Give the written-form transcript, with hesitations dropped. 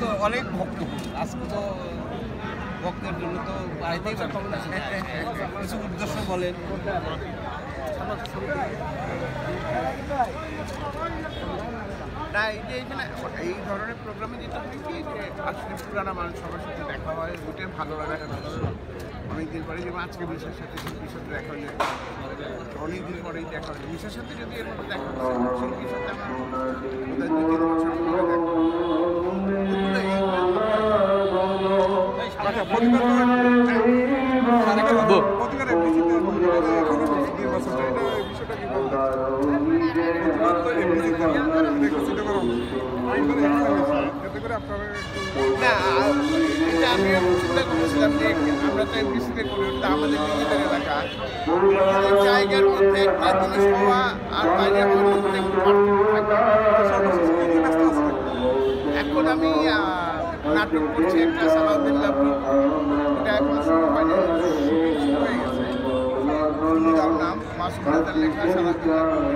তো অনেক ভক্ত আজকে তো ভক্তের জন্য তো বাড়িতেই কিছু উদ্দেশ্য বলেন। না এই যে এইখানে এই ধরনের প্রোগ্রামে যেটা হয় কি যে আসলে পুরানা মানুষ সবার সাথে দেখা হয় ওইটাই ভালো লাগাটা অনেকদিন পরে যেমন আজকে মিশার সাথে শিল্পীর সাথে দেখা হলে অনেকদিন পরেই দেখা হয় মিশার সাথে যদি এর মধ্যে দেখা হয় শিল্পীর সাথে আমার বোধহয় 2-3 বছর পরে দেখা না এটা আমিও চিন্তা করেছিলাম যে আমরা তো এমবিসিতে করি আমাদের নিজেদের এলাকা নিজেদের জায়গার মধ্যে একটা জিনিস হওয়া আর বাইরে এখন আমি নাটক করছি একটা সালাউদ্দিন লাভলু এটা এখন শুরু হয়নি শুরু হয়ে গেছে নাম মাসুম লেখা সালাউদ্দিন লাভলু